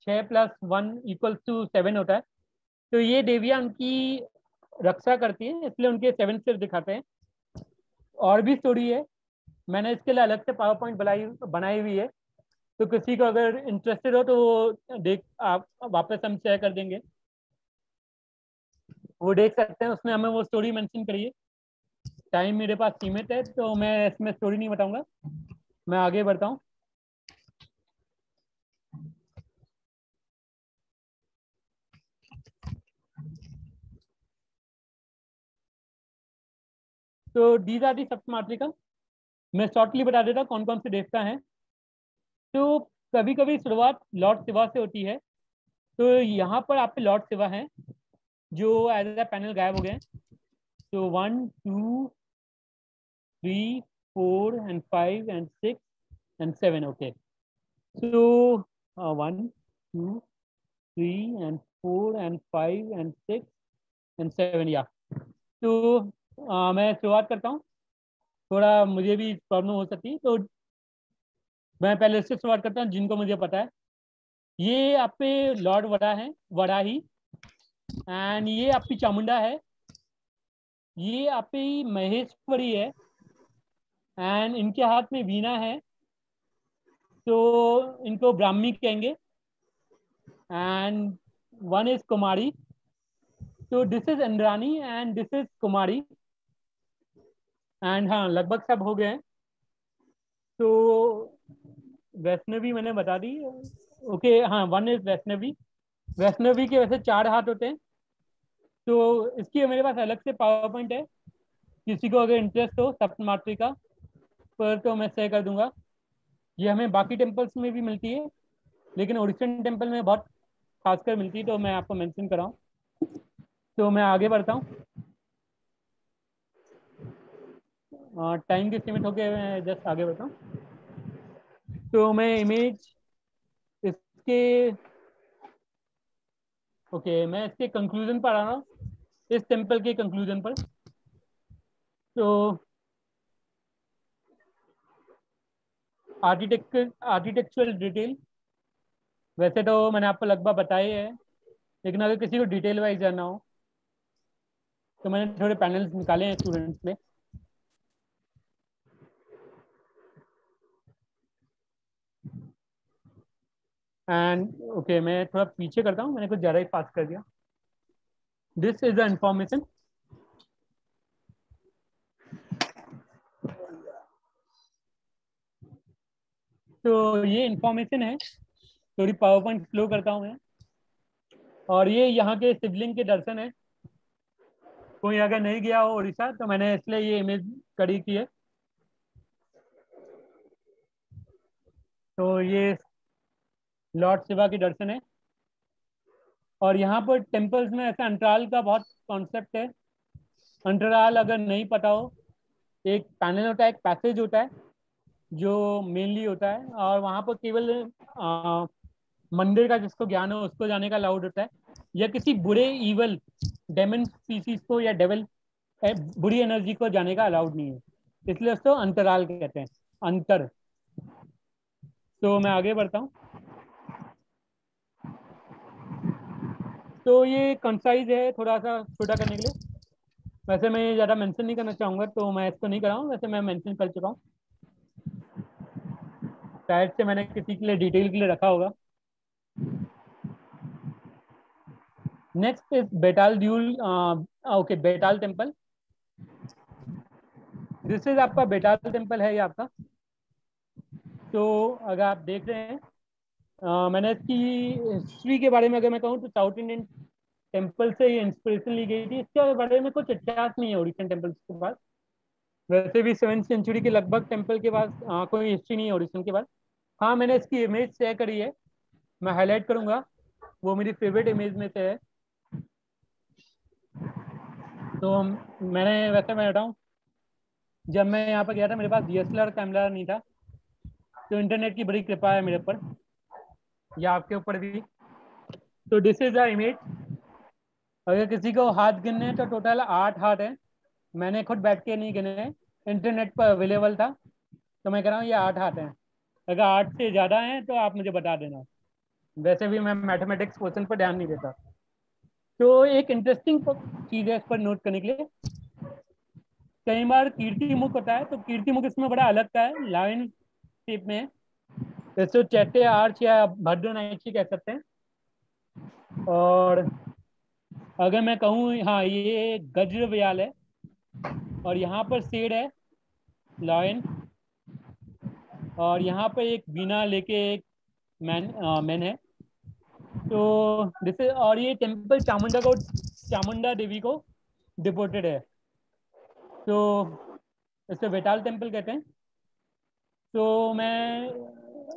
6+1 = 7 होता है। तो ये देवियां उनकी रक्षा करती हैं, इसलिए उनके 7 सिर दिखाते हैं। और भी स्टोरी है, मैंने इसके लिए अलग से पावर पॉइंट बनाई हुई है, तो किसी को अगर इंटरेस्टेड हो तो वो देख, आप वापस हम शेयर कर देंगे, वो देख सकते हैं। उसमें हमें वो स्टोरी मेंशन करिए। टाइम मेरे पास सीमित है तो मैं इसमें स्टोरी नहीं बताऊंगा, मैं आगे बढ़ता हूँ। तो दीज आर दी सप्तमातृका। मैं शॉर्टली बता देता कौन कौन से देवता हैं। तो कभी कभी शुरुआत लॉर्ड शिवा से होती है। तो यहाँ पर आप पे लॉर्ड शिवा हैं जो एज ए पैनल गायब हो गए हैं। तो 1 2 3 4 and 5 and 6 and 7, okay. So 1 2 3 and 4 and 5 and 6 and 7, या। तो मैं शुरुआत करता हूँ, थोड़ा मुझे भी प्रॉब्लम हो सकती है, तो मैं पहले से शुरुआत करता हूँ जिनको मुझे पता है। ये आप पे लॉर्ड वड़ा है, वराही। एंड ये आपकी चामुंडा है। ये आप पे महेश्वरी है। एंड इनके हाथ में वीणा है, तो इनको ब्राह्मी कहेंगे। एंड वन इज कुमारी। तो this is Indrani and this is Kumari. And हाँ, लगभग सब हो गए हैं। तो वैष्णवी मैंने बता दी। ओके, हाँ, वन इज वैष्णवी। वैष्णवी के वैसे 4 हाथ होते हैं। तो इसकी मेरे पास अलग से पावर पॉइंट है, किसी को अगर इंटरेस्ट हो सप्तमातृका पर तो मैं शेयर कर दूंगा। ये हमें बाकी टेम्पल्स में भी मिलती है, लेकिन ओरिजिन टेम्पल में बहुत खासकर मिलती है, तो मैं आपको मेंशन कर रहा हूँ। तो मैं आगे बढ़ता हूँ। टाइम के सीमित होके मैं जस्ट आगे बढ़ता हूँ। तो मैं इमेज इसके, ओके, मैं इसके कंक्लूजन पर आ रहा हूँ, इस टेम्पल के कंक्लूजन पर। तो आर्किटेक्चुरल डिटेल वैसे तो मैंने आपको लगभग बताई है, लेकिन अगर किसी को डिटेल वाइज जानना हो तो मैंने थोड़े पैनल्स निकाले हैं स्टूडेंट्स में। एंड ओके, मैं थोड़ा पीछे करता हूँ, मैंने कुछ ज़्यादा ही पास कर दिया। This is the information. तो ये इंफॉर्मेशन है, थोड़ी पावर पॉइंट फ्लो करता हूँ मैं। और ये यहाँ के शिवलिंग के दर्शन है। कोई अगर नहीं गया हो उड़ीसा तो मैंने इसलिए ये इमेज करी की है। तो ये लॉर्ड शिवा के दर्शन है। और यहाँ पर टेम्पल्स में ऐसा अंतराल का बहुत कॉन्सेप्ट है। अंतराल अगर नहीं पता हो, एक पैनल होता है, एक पैसेज होता है जो मेनली होता है, और वहाँ पर केवल मंदिर का जिसको ज्ञान हो उसको जाने का अलाउड होता है, या किसी बुरे इवल डेमन स्पीसीज को या डेवल बुरी एनर्जी को जाने का अलाउड नहीं है, इसलिए उसको अंतराल कहते हैं, अंतर। तो मैं आगे बढ़ता हूँ। तो ये कंसाइज है थोड़ा सा छोटा करने के लिए। वैसे मैं ये ज़्यादा मेंशन नहीं करना चाहूँगा, तो मैं इसको नहीं कर रहा हूँ, वैसे मैं मेंशन कर चुका हूँ, शायद से मैंने किसी के लिए डिटेल के लिए रखा होगा। Next is Baital deul, okay, Baital temple. This is आपका बेताल टेम्पल है ये आपका। तो अगर आप देख रहे हैं, मैंने इसकी हिस्ट्री के बारे में अगर मैं कहूँ तो साउथ इंडियन टेम्पल से ये इंस्पिरेशन ली गई थी। इसके बारे में कुछ इतिहास नहीं है ओरिजिनल टेम्पल्स के पास। वैसे भी 7वीं सेंचुरी के लगभग टेम्पल के पास कोई हिस्ट्री नहीं है ओरिजिनल के पास। हाँ, मैंने इसकी इमेज शेयर करी है, मैं हाईलाइट करूंगा, वो मेरी फेवरेट इमेज में से है। तो मैंने वैसे मैं बताऊँ, जब मैं यहाँ पर गया था मेरे पास DSLR कैमरा नहीं था, तो इंटरनेट की बड़ी कृपा है मेरे ऊपर या आपके ऊपर भी। तो दिस इज द इमेज। अगर किसी को हाथ गिनने हैं तो टोटल 8 हाथ हैं, मैंने खुद बैठ के नहीं गिने हैं, इंटरनेट पर अवेलेबल था, तो मैं कह रहा हूँ ये 8 हाथ हैं। अगर 8 से ज़्यादा हैं तो आप मुझे बता देना। वैसे भी मैं मैथमेटिक्स क्वेश्चन पर ध्यान नहीं देता। तो एक इंटरेस्टिंग चीज़ है इस पर नोट करने के लिए, कई बार कीर्ति मुख होता है, तो कीर्ति मुख इसमें बड़ा अलग का है, लाइन शेप में है। जैसे चैत्य आर्च या भद्रनायक्षी कह सकते हैं। और अगर मैं कहूँ, हाँ ये गज्र व्याल है, और यहाँ पर शेर है, लायन, और यहाँ पर एक बीना लेके एक मैन है। तो जैसे, और ये टेम्पल चामुंडा देवी को डिपोटेड है, तो इसे वेटाल टेम्पल कहते हैं। तो मैं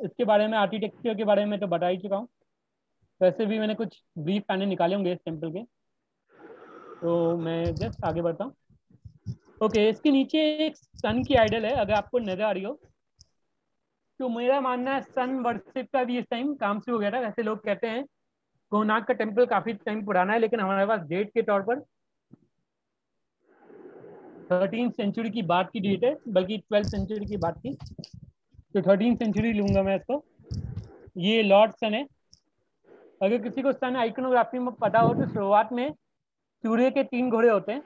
इसके बारे में, आर्किटेक्चर के बारे में तो बता ही चुका हूँ। वैसे भी मैंने कुछ ब्रीफ पैने निकाले होंगे इस टेम्पल के, तो मैं जस्ट आगे बढ़ता हूँ। ओके, इसके नीचे एक सन की आइडल है, अगर आपको नजर आ रही हो। तो मेरा मानना है सन वर्शिप का भी इस टाइम काम शुरू हो गया था। वैसे लोग कहते हैं कोणार्क का टेम्पल काफी टाइम पुराना है, लेकिन हमारे पास डेट के तौर पर 13th सेंचुरी की बात की डेट है, बल्कि 12th सेंचुरी की बात की। तो 13th सेंचुरी लूंगा मैं इसको। ये लॉर्ड सन है। अगर किसी को सन आइकोनोग्राफी में पता हो, तो शुरुआत में सूर्य के 3 घोड़े होते हैं,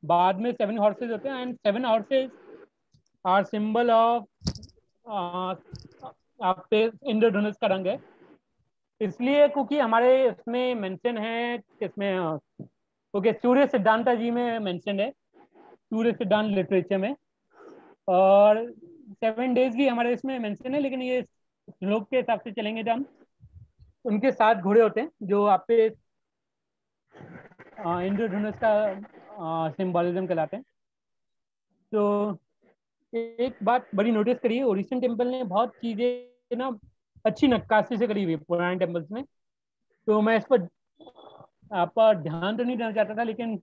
बाद में 7 हॉर्सेज होते हैं, and 7 horses are symbol of, आपके इंद्रधनुष का रंग है। इसलिए क्योंकि हमारे इसमें मेंशन है, किसमें, ओके, सूर्य सिद्धांता जी में मेंशन है, सूर्य सिद्धांत लिटरेचर में। और 7 डेज भी हमारे इसमें मेंशन है, लेकिन ये श्लोक के हिसाब से चलेंगे जब हम, उनके 7 घोड़े होते हैं जो आप पे इंद्रधनुष का सिंबॉलिज्म कहलाते हैं। तो एक बात बड़ी नोटिस करिए, ओरिजिन टेम्पल ने बहुत चीजें ना अच्छी नक्काशी से करी हुई है पुराने टेम्पल्स में। तो मैं इस पर आपका ध्यान तो नहीं देना चाहता था, लेकिन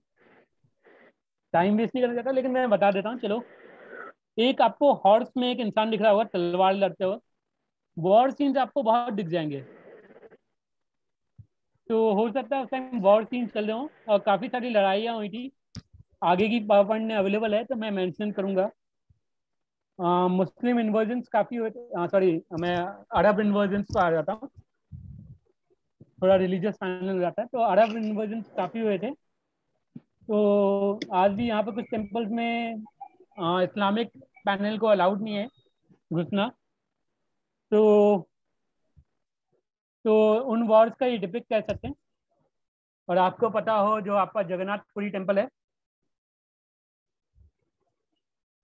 टाइम वेस्ट नहीं करना चाहता, लेकिन मैं बता देता हूँ चलो। एक आपको हॉर्स में एक इंसान दिख रहा होगा तलवार लड़ते हुए, वॉर सीन्स आपको बहुत दिख जाएंगे। तो हो सकता है उस टाइम वॉर सीन्स चल रहे हों और काफ़ी सारी लड़ाइयाँ हुई थी। आगे की पावर पॉइंट में अवेलेबल है, तो मैं मेंशन करूंगा। मुस्लिम इन्वर्जन्स काफ़ी हुए थे, सॉरी, मैं अरब इन्वर्जन्स पर आ जाता हूँ, थोड़ा रिलीजियस फाइनल हो जाता है। तो अरब इन्वर्जन्स काफ़ी हुए थे। तो आज भी यहाँ पर कुछ टेम्पल्स में इस्लामिक पैनल को अलाउड नहीं है घुसना। तो तो उन वॉर्स का ये डिपिक्ट कर सकते हैं। और आपको पता हो, जो आपका जगन्नाथपुरी टेम्पल है,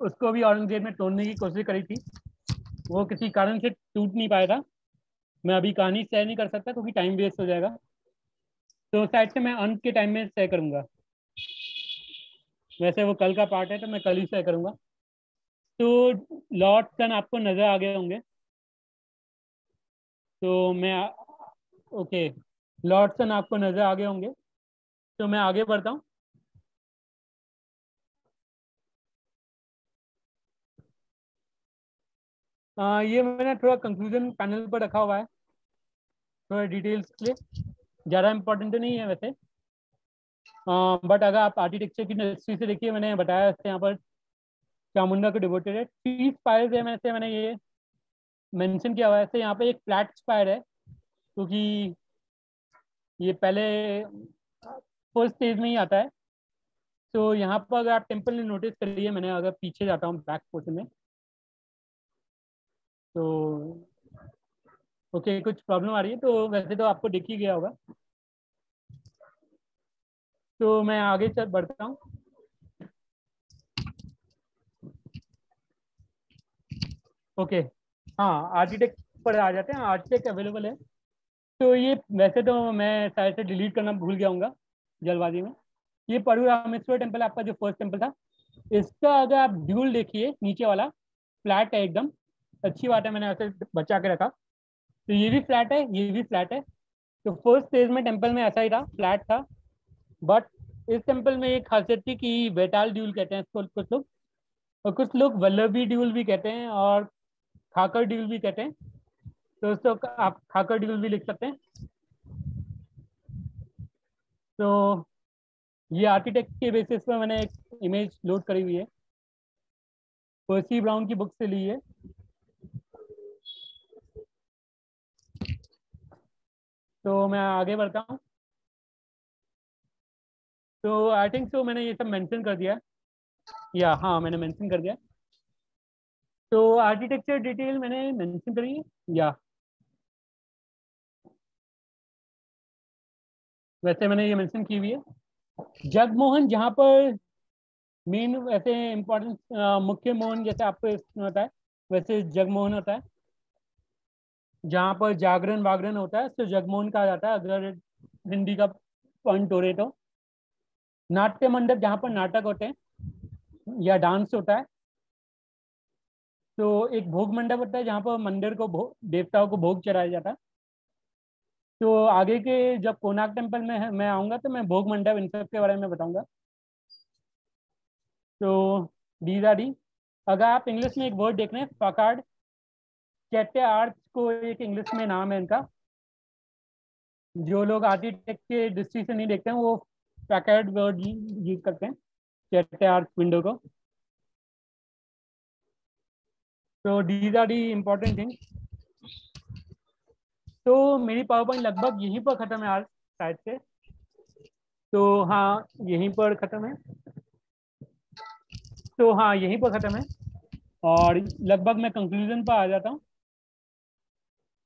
उसको भी औरंगजेब ने तोड़ने की कोशिश करी थी, वो किसी कारण से टूट नहीं पाया था। मैं अभी कहानी शेयर नहीं कर सकता क्योंकि टाइम वेस्ट हो जाएगा, तो शायद से मैं अंत के टाइम में शेयर करूंगा। वैसे वो कल का पार्ट है, तो मैं कल ही शेयर करूंगा। तो लॉर्ड सन आपको नजर आ गए होंगे। तो मैं, ओके, लॉर्ड सन आपको नजर आ गए होंगे, तो मैं आगे बढ़ता हूँ। ये मैंने थोड़ा कंक्लूजन पैनल पर रखा हुआ है, थोड़ा डिटेल्स के लिए, ज़्यादा इंपॉर्टेंट तो नहीं है वैसे। बट अगर आप आर्किटेक्चर की दृष्टि से देखिए, मैंने बताया यहाँ पर चामुंडा को डिवोटेड है। 3 स्पायर्स है, मैंने ये मेंशन किया हुआ है। यहाँ पे एक फ्लैट स्पायर है, क्योंकि ये पहले फर्स्ट स्टेज में ही आता है। तो यहाँ पर अगर आप टेम्पल ने नोटिस करिए, मैंने अगर पीछे जाता हूँ बैक पोर्शन में, तो ओके, कुछ प्रॉब्लम आ रही है, तो वैसे तो आपको दिख ही गया होगा। तो मैं आगे चल बढ़ता हूँ। ओके, हाँ, आर्किटेक्ट पर आ जाते हैं। आर्किटेक्ट अवेलेबल है। तो ये वैसे तो मैं शायद से डिलीट करना भूल गया हूँ जल्दबाजी में। ये परशुरामेश्वर टेम्पल आपका जो फर्स्ट टेम्पल था, इसका अगर आप ड्यूल देखिए, नीचे वाला फ्लैट है एकदम। अच्छी बात है, मैंने ऐसे बचा के रखा। तो ये भी फ्लैट है, ये भी फ्लैट है। तो फर्स्ट स्टेज में टेम्पल में ऐसा ही था, फ्लैट था। बट इस टेम्पल में एक खासियत थी कि वेटाल ड्यूल कहते हैं इसको कुछ लोग, और कुछ लोग वल्लभी ड्यूल भी कहते हैं, और खाकर ड्यूल भी कहते हैं। तो उसको आप खाकर ड्यूल भी लिख सकते हैं। तो ये आर्किटेक्ट के बेसिस पर मैंने एक इमेज लोड करी हुई है। पर्सी ब्राउन की बुक से ली है। तो मैं आगे बढ़ता हूँ। तो आई थिंक सो मैंने ये सब मेंशन कर दिया, या हाँ मैंने मेंशन कर दिया। तो आर्किटेक्चर डिटेल मैंने मेंशन करी है, या वैसे मैंने ये मेंशन की हुई है। जगमोहन जहाँ पर मेन वैसे इम्पोर्टेंट मुख्य मोहन जैसे आपको इसमें होता है, वैसे जगमोहन होता है। जहाँ पर जागरण वागरण होता है तो जगमोहन कहा जाता है, अगर हिंदी का पॉइंट हो रहे तो। नाट्य मंडप जहाँ पर नाटक होते हैं या डांस होता है। तो एक भोग मंडप होता है जहाँ पर मंदिर को देवताओं को भोग चढ़ाया जाता है। तो आगे के जब कोणार्क टेम्पल में मैं आऊँगा तो मैं भोग मंडप इन सब के बारे में बताऊंगा। तो दीज आर दी। अगर आप इंग्लिश में एक वर्ड देख रहे हैं, फकार्ड चैत्य आर्ट्स को एक इंग्लिश में नाम है इनका। जो लोग आर्किटेक्ट के दृष्टि से नहीं देखते हैं वो फैकर्ड वर्ड यूज करते हैं चैत्य आर्ट्स विंडो को। तो these are the important thing. तो मेरी पावर पॉइंट लगभग यहीं पर ख़त्म है आज शायद से। तो हाँ यहीं पर ख़त्म है। तो हाँ यहीं पर ख़त्म है और लगभग मैं कंक्लूजन पर आ जाता हूँ,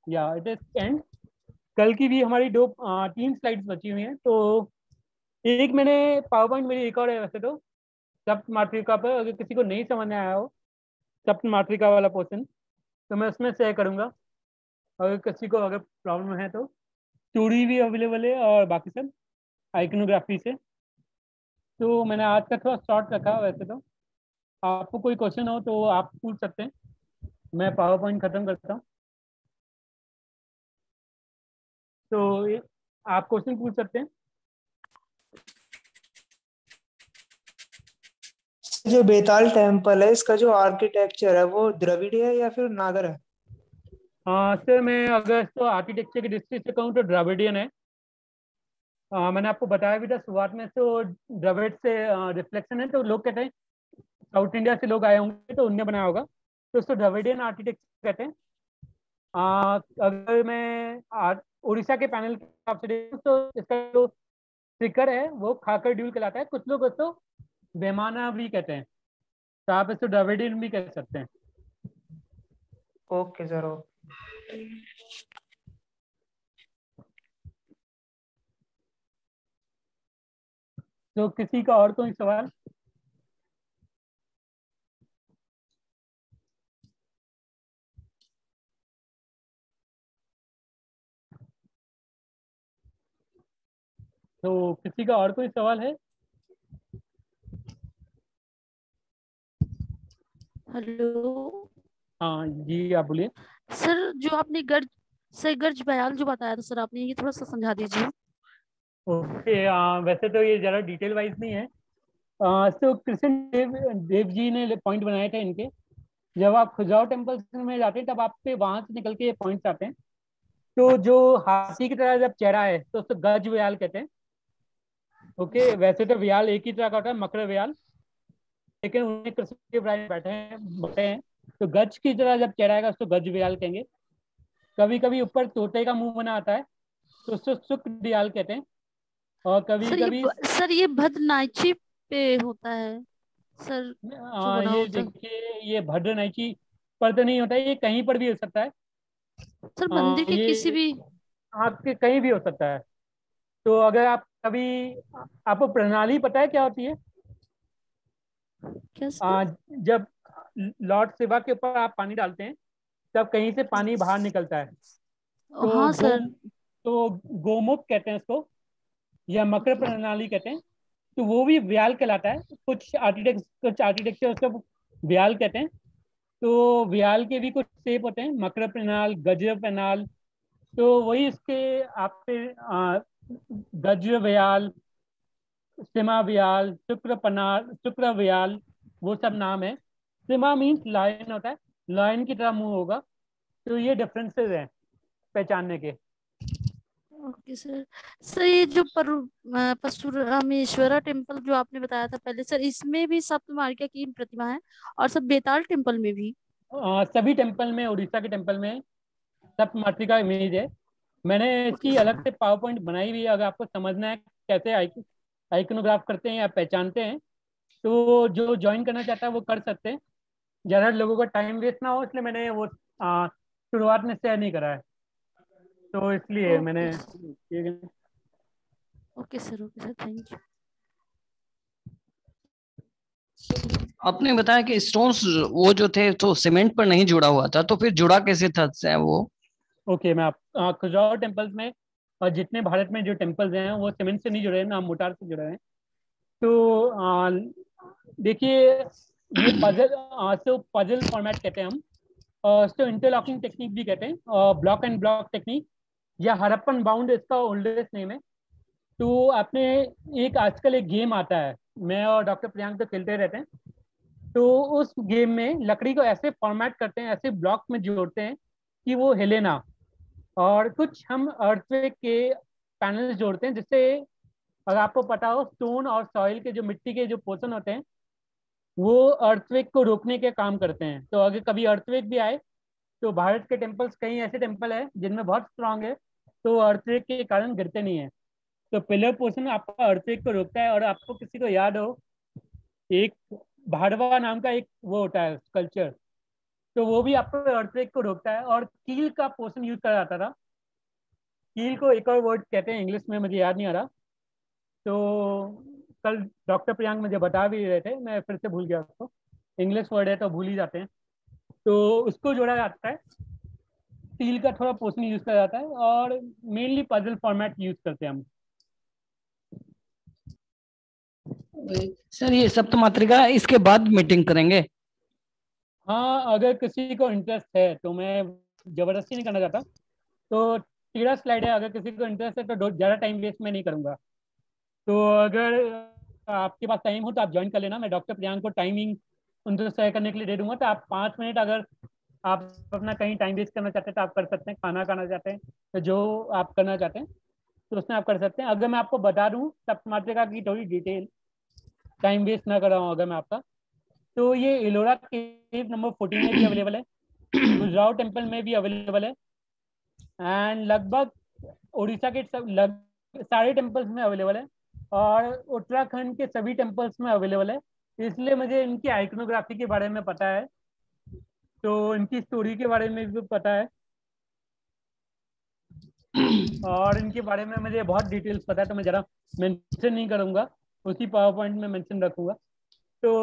या इट इज एंड। कल की भी हमारी 3 स्लाइड्स बची हुई हैं। तो एक मैंने पावर पॉइंट मेरी एक और है वैसे तो, सप्त मातृका पर। अगर किसी को नहीं समझ में आया हो सप्त मातृका वाला पोर्शन तो मैं उसमें शेयर करूँगा, अगर किसी को अगर प्रॉब्लम है तो। थ्योरी भी अवेलेबल है और बाकी सब आइकनोग्राफी से। तो मैंने आज का थोड़ा शॉर्ट रखा वैसे तो। आपको कोई क्वेश्चन हो तो आप पूछ सकते हैं, मैं पावर पॉइंट ख़त्म करता हूँ। तो आप क्वेश्चन पूछ सकते हैं। जो बेताल टेम्पल है इसका जो आर्किटेक्चर है वो द्रविड़ है या फिर नागर है? हाँ सर, मैं अगर इसको आर्किटेक्चर की दृष्टि से कहूँ तो द्रविडियन है। मैंने आपको बताया भी था शुरुआत में, तो द्रविड़ से रिफ्लेक्शन है। तो लोग कहते हैं साउथ इंडिया से लोग आए होंगे तो उनने बनाया होगा, तो उसको द्रविडियन आर्किटेक्चर कहते हैं। अगर मैं उड़ीसा के पैनल के हिसाब से देखूँ तो इसका जो शिखर है वो खाकर ड्यूल कहलाता है। कुछ लोग उसको बेमाना भी कहते हैं, तो आप इसको द्रविडियन भी कह सकते हैं। Okay sir, okay. तो किसी का और कोई सवाल? तो किसी का और कोई सवाल है? हेलो हाँ जी, आप बोलिए। सर, जो आपने गर्ज बयाल जो बताया था सर आपने, ये थोड़ा सा समझा दीजिए। ओके, वैसे तो ये ज़्यादा डिटेल वाइज नहीं है। तो कृष्ण देव जी ने पॉइंट बनाए थे इनके। जब आप खजुराहो टेम्पल में जाते हैं तब आप पे वहां से निकल के ये पॉइंट्स आते हैं। तो जो हाथी की तरह जब चेहरा है तो उसको गज व्याल कहते हैं। ओके, वैसे तो व्याल एक ही तरह का होता है, मकर व्याल, लेकिन उन्हें कृष्ण देव राय बैठे हैं तो गज की तरह जब चेहरा आएगा उसको गज व्याल कहेंगे। कभी कभी ऊपर तोते का मुंह बना आता है तो उसको शुक्र दयाल कहते हैं। और कभी कभी सर ये भद्रनाइची पे होता है सर, जो बना ये होता है। देखिए, ये भद्रनाइकी पर तो नहीं होता है, ये कहीं पर भी हो सकता है। सर मंदिर के किसी ये भी। आपके कहीं भी हो सकता है। तो अगर आप कभी, आपको प्रणाली पता है क्या होती है? क्या सर? जब लॉर्ड शिवा के ऊपर आप पानी डालते हैं तब कहीं से पानी बाहर निकलता है। तो हाँ सर। तो गोमुख कहते हैं उसको, या मकर प्रणाली कहते हैं। तो वो भी व्याल कहलाता है। कुछ आर्किटेक्चर उसको व्याल कहते हैं। तो व्याल के भी कुछ शेप होते हैं, मकर प्रणाल, गज प्रणाल। तो वही इसके आप पे गज व्याल, सिमा व्याल, शुक्र पनाल, शुक्र व्याल, वो सब नाम है। सिमा मीन्स लायन होता है, लायन की तरह मुंह होगा। तो ये डिफरेंसेस हैं पहचानने के। Okay sir. सर ये जो परशुरामेश्वरा टेम्पल जो आपने बताया था पहले सर, इसमें भी सप्त मातृका की प्रतिमा है, और सब बेताल टेम्पल में भी? सभी टेम्पल में, उड़ीसा के टेम्पल में सप्त मातृका इमेज है। मैंने ओके इसकी अलग सर। से पावर पॉइंट बनाई हुई है, अगर आपको समझना है कैसे आइकनोग्राफ करते हैं या पहचानते हैं, तो जो ज्वाइन करना चाहता है वो कर सकते हैं। ज़्यादा लोगों का टाइम वेस्ट ना हो, इसलिए मैंने वो शुरुआत में शेयर नहीं करा है, तो इसलिए मैंने okay okay sir, thank you. आपने बताया कि स्टोन्स वो जो थे तो सीमेंट पर नहीं जुड़ा हुआ था, तो फिर जुड़ा कैसे था वो? ओके, मैं आप खजुराहो टेम्पल्स में और जितने भारत में जो टेम्पल्स हैं वो सीमेंट से नहीं जुड़े हैं ना मोटार से जुड़े हैं। तो देखिए, ये पजल तो पजल फॉर्मेट कहते हैं हम, तो इंटरलॉकिंग टेक्निक भी कहते हैं, ब्लॉक एंड ब्लॉक टेक्निक, या हड़प्पन बाउंड इसका ओल्डेस्ट नेम है। तो आपने एक आजकल एक गेम आता है, मैं और डॉक्टर प्रियांक तो खेलते रहते हैं। तो उस गेम में लकड़ी को ऐसे फॉर्मेट करते हैं, ऐसे ब्लॉक में जोड़ते हैं कि वो हिले ना, और कुछ हम अर्थवेक के पैनल्स जोड़ते हैं, जिससे अगर आपको पता हो, स्टोन और सॉइल के जो मिट्टी के जो पोर्शन होते हैं वो अर्थवेक को रोकने के काम करते हैं। तो अगर कभी अर्थवेक भी आए, तो भारत के टेम्पल्स, कई ऐसे टेम्पल है जिनमें बहुत स्ट्रांग है, तो अर्थवेक के कारण गिरते नहीं है। तो पिलर पोर्शन आपका अर्थवेक को रोकता है। और आपको किसी को याद हो, एक भाड़वा नाम का एक वो होता है कल्चर, तो वो भी आपको अर्थवेक को रोकता है। और कील का पोर्शन यूज करा जाता था। कील को एक और वर्ड कहते हैं इंग्लिश में, मुझे याद नहीं आ रहा। तो कल डॉक्टर प्रियांक मुझे बता भी रहे थे, मैं फिर से भूल गया उसको। इंग्लिश वर्ड है तो भूल ही जाते हैं। तो उसको जोड़ा जाता है, स्टील का थोड़ा पोर्शन यूज करा जाता है, और मेनली पजल फॉर्मेट यूज करते हैं हम। सर ये सप्त मातृका इसके बाद मीटिंग करेंगे? हाँ, अगर किसी को इंटरेस्ट है तो, मैं जबरदस्ती नहीं करना चाहता। तो 13 स्लाइड है, अगर किसी को इंटरेस्ट है तो ज़्यादा टाइम वेस्ट मैं नहीं करूँगा। तो अगर आपके पास टाइम हो तो आप ज्वाइन कर लेना। मैं डॉक्टर प्रियांक को टाइमिंग उनसे शेयर करने के लिए दे दूंगा। तो आप 5 मिनट, अगर आप अपना कहीं टाइम वेस्ट करना चाहते हैं तो आप कर सकते हैं, खाना खाना चाहते हैं तो जो आप करना चाहते हैं तो उसमें आप कर सकते हैं। अगर मैं आपको बता दूं सप्त मातृका की थोड़ी डिटेल, टाइम वेस्ट ना कर रहा हूँ अगर मैं आपका, तो ये एलोरा केव नंबर 14 में भी अवेलेबल है, खजुराहो टेम्पल में भी अवेलेबल है, एंड लगभग उड़ीसा के सारे टेम्पल्स में अवेलेबल है, और उत्तराखंड के सभी टेम्पल्स में अवेलेबल है। इसलिए मुझे इनकी आइकनोग्राफी के बारे में पता है, तो इनकी स्टोरी के बारे में भी पता है, और इनके बारे में मुझे बहुत डिटेल्स पता है। तो मैं ज़रा मेंशन नहीं करूँगा, उसी पावर पॉइंट में मेंशन रखूँगा। तो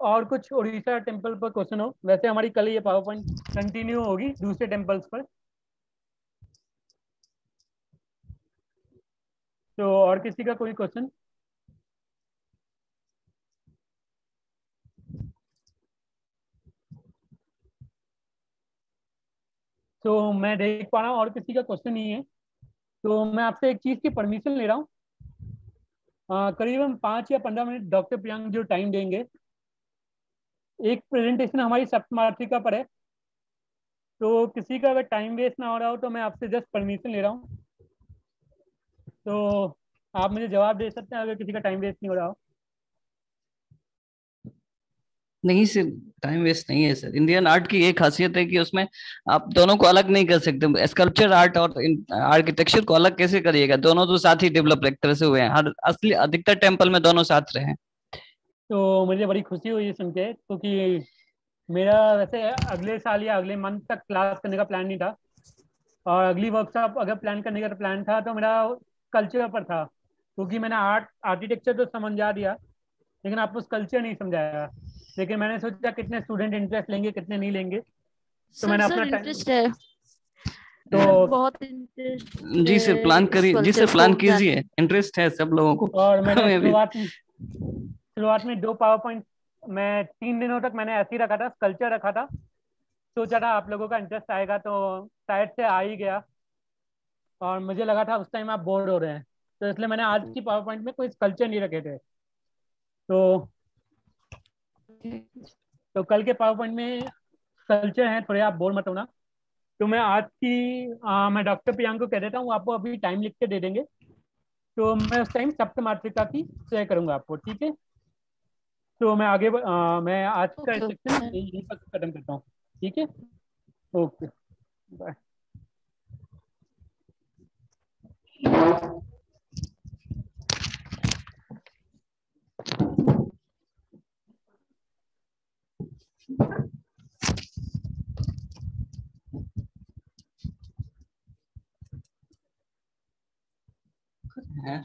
और कुछ उड़ीसा टेम्पल पर क्वेश्चन हो? वैसे हमारी कल ये पावर पॉइंट कंटिन्यू होगी दूसरे टेम्पल्स पर। तो और किसी का कोई क्वेश्चन? तो मैं देख पा रहा हूँ और किसी का क्वेश्चन नहीं है। तो मैं आपसे एक चीज़ की परमिशन ले रहा हूँ, करीबन 5 या 15 मिनट डॉक्टर प्रियांक जो टाइम देंगे। एक प्रेजेंटेशन हमारी सप्त मातृका पर है, तो किसी का अगर टाइम वेस्ट ना हो रहा हो तो मैं आपसे जस्ट परमिशन ले रहा हूँ। तो आप मुझे जवाब दे सकते हैं अगर किसी का टाइम वेस्ट नहीं हो रहा हो। नहीं सर, टाइम वेस्ट नहीं है सर। इंडियन आर्ट की एक खासियत है कि उसमें आप दोनों को अलग नहीं कर सकते। स्कल्पचर आर्ट और आर्किटेक्चर को अलग कैसे करिएगा? दोनों तो साथ ही डेवलप एक तरह से हुए हैं, हर असली अधिकतर टेम्पल में दोनों साथ रहे हैं। तो मुझे बड़ी खुशी हुई सुन के, क्योंकि मेरा वैसे अगले साल या अगले मंथ तक क्लास करने का प्लान नहीं था, और अगली वर्कशॉप अगर प्लान करने का प्लान था तो मेरा कल्चर पर था, क्योंकि मैंने आर्किटेक्चर तो समझा दिया, लेकिन आपको कल्चर नहीं समझाया। लेकिन मैंने सोचा कितने स्टूडेंट इंटरेस्ट लेंगे कितने नहीं लेंगे, तो सर मैंने सर अपना टाइम। इंटरेस्ट है। सर तो बहुत इंटरेस्ट जी सर, है प्लान इस करिए। जी सर, कल्चर को प्लान जानने। कीजिए। इंटरेस्ट है सब लोगों को। और मैंने हमें भी। शुरुआत में 2 पावर पॉइंट, मैं 3 दिनों तक मैंने ऐसे ही रखा था, कल्चर रखा था। सोचा था आप लोगों का इंटरेस्ट आएगा, तो शायद से आ ही गया। और मुझे लगा था उस टाइम आप बोर हो रहे हैं, तो इसलिए मैंने आज की पावर पॉइंट में कोई कल्चर नहीं रखे थे। तो कल के पावर पॉइंट में कल्चर है थोड़े, आप बोर मत होना। तो मैं आज की मैं डॉक्टर प्रियांक को कह देता हूँ, आपको अभी टाइम लिख के दे देंगे, तो मैं उस टाइम सप्त मात्रिका की शेयर करूंगा आपको, ठीक है। तो मैं मैं आज का ओके ओके सेक्शन सर। यहीं पर खत्म करता हूँ, ठीक है। Okay, bye. है